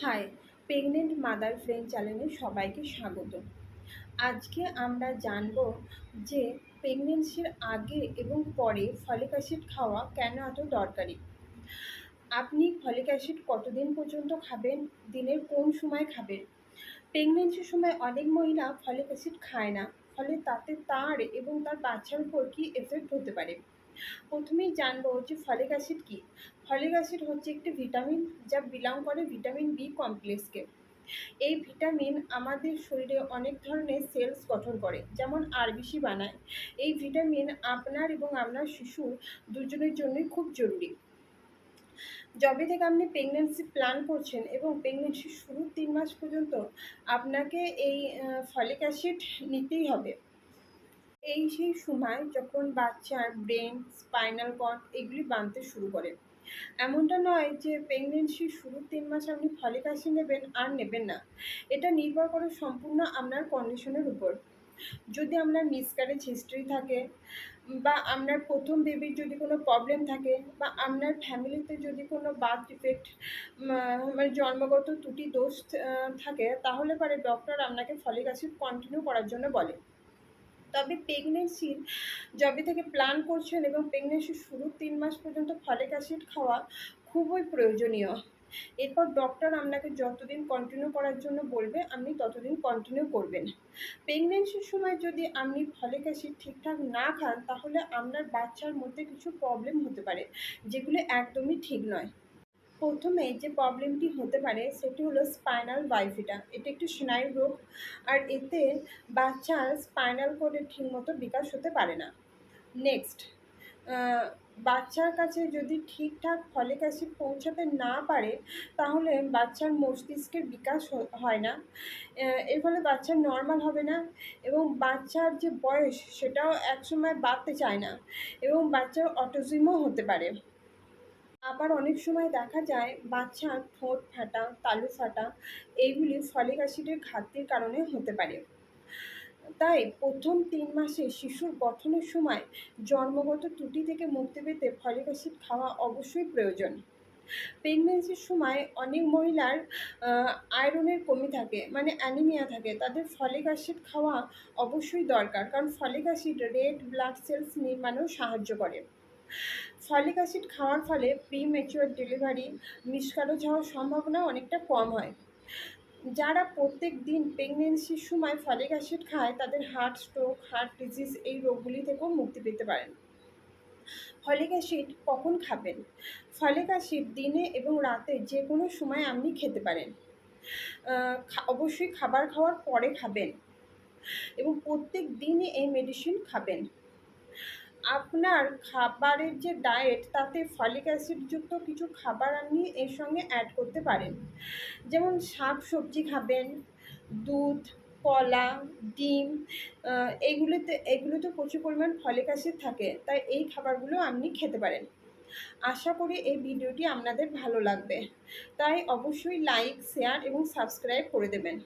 High, pregnant mother friend চ্যানেলে সবাইকে স্বাগত। আজকে আমরা জানব যে প্রেগনেন্সির আগে এবং পরে ফলিক অ্যাসিড খাওয়া কেন এত দরকারি। আপনি ফলিক অ্যাসিড কতদিন পর্যন্ত খাবেন, দিনের কোন সময় খাবেন? প্রেগনেন্সির সময় অনেক মহিলা ফলিক অ্যাসিড খায় না, ফলে তাতে তার এবং তার বাচ্চার উপর কী এফেক্ট হতে পারে। প্রথমেই জানবো যে ফলিক অ্যাসিড কী। ফলিক অ্যাসিড হচ্ছে একটি ভিটামিন যা বিলং করে ভিটামিন বি কমপ্লেক্সকে। এই ভিটামিন আমাদের শরীরে অনেক ধরনের সেলস গঠন করে, যেমন আরবিসি বানায়। এই ভিটামিন আপনার এবং আপনার শিশুর দুজনের জন্যই খুব জরুরি। যবে থেকে আপনি প্রেগনেন্সি প্ল্যান করছেন এবং প্রেগনেন্সির শুরুর 3 মাস পর্যন্ত আপনাকে এই ফলিক অ্যাসিড নিতেই হবে। এই সেই সময় যখন বাচ্চার ব্রেন, স্পাইনাল কর্ড এগুলি বানতে শুরু করে। এমনটা নয় যে প্রেগনেন্সির শুরুর 3 মাস আপনি ফলিক অ্যাসিড নেবেন আর নেবেন না। এটা নির্ভর করে সম্পূর্ণ আপনার কন্ডিশনের উপর। যদি আপনার মিসক্যারেজ হিস্ট্রি থাকে, বা আপনার প্রথম বেবির যদি কোনো প্রবলেম থাকে, বা আপনার ফ্যামিলিতে যদি কোনো বার্থ ডিফেক্ট মানে জন্মগত ত্রুটি দোষ থাকে, তাহলে পরে ডক্টর আপনাকে ফলিক অ্যাসিড কন্টিনিউ করার জন্য বলে। তবে প্রেগনেন্সির যবে থেকে প্ল্যান করছেন এবং প্রেগনেন্সির শুরুর 3 মাস পর্যন্ত ফলিক অ্যাসিড খাওয়া খুবই প্রয়োজনীয়। এরপর ডক্টর আপনাকে যতদিন কন্টিনিউ করার জন্য বলবে আপনি ততদিন কন্টিনিউ করবেন। প্রেগনেন্সির সময় যদি আপনি ফলিক অ্যাসিড ঠিকঠাক না খান, তাহলে আপনার বাচ্চার মধ্যে কিছু প্রবলেম হতে পারে, যেগুলো একদমই ঠিক নয়। প্রথমে যে প্রবলেমটি হতে পারে সেটি হলো স্পাইনাল বাইফিটা। এটা একটি স্নায়ু রোগ, আর এতে বাচ্চার স্পাইনাল কোডের ঠিকমতো বিকাশ হতে পারে না। নেক্সট, বাচ্চার কাছে যদি ঠিকঠাক ফলিক অ্যাসিড পৌঁছাতে না পারে, তাহলে বাচ্চার মস্তিষ্কের বিকাশ হয় না। এর ফলে বাচ্চা নর্মাল হবে না, এবং বাচ্চার যে বয়স সেটাও একসময় বাড়তে চায় না, এবং বাচ্চার অটিজমও হতে পারে। আবার অনেক সময় দেখা যায় বাচ্চার ঠোঁট ফাটা, তালু ফাটা, এইগুলি ফলিক অ্যাসিডের ঘাটতির কারণে হতে পারে। তাই প্রথম 3 মাসে শিশুর গঠনের সময় জন্মগত ত্রুটি থেকে মুক্তি পেতে ফলিক অ্যাসিড খাওয়া অবশ্যই প্রয়োজন। প্রেগনেন্সির সময় অনেক মহিলার আয়রনের কমি থাকে, মানে অ্যানিমিয়া থাকে। তাদের ফলিক অ্যাসিড খাওয়া অবশ্যই দরকার, কারণ folic acid red blood cells নির্মাণেও সাহায্য করে। ফলিক অ্যাসিড খাওয়ার ফলে প্রিম্যাচিওর ডেলিভারি, মিসক্যারেজ হওয়ার সম্ভাবনা অনেকটা কম হয়। যারা প্রত্যেক দিন প্রেগনেন্সির সময় ফলিক অ্যাসিড খায়, তাদের হার্ট স্ট্রোক, হার্ট ডিজিজ এই রোগগুলি থেকেও মুক্তি পেতে পারেন। ফলিক অ্যাসিড কখন খাবেন? ফলিক অ্যাসিড দিনে এবং রাতে যে কোনো সময় আপনি খেতে পারেন। অবশ্যই খাবার খাওয়ার পরে খাবেন, এবং প্রত্যেক দিনই এই মেডিসিন খাবেন। আপনার খাবারের যে ডায়েট, তাতে ফলিক অ্যাসিডযুক্ত কিছু খাবার আপনি এর সঙ্গে অ্যাড করতে পারেন। যেমন শাক সবজি খাবেন, দুধ, কলা, ডিম, এগুলোতে প্রচুর পরিমাণ ফলিক অ্যাসিড থাকে, তাই এই খাবারগুলো আপনি খেতে পারেন। আশা করি এই ভিডিওটি আপনাদের ভালো লাগবে, তাই অবশ্যই লাইক, শেয়ার এবং সাবস্ক্রাইব করে দেবেন।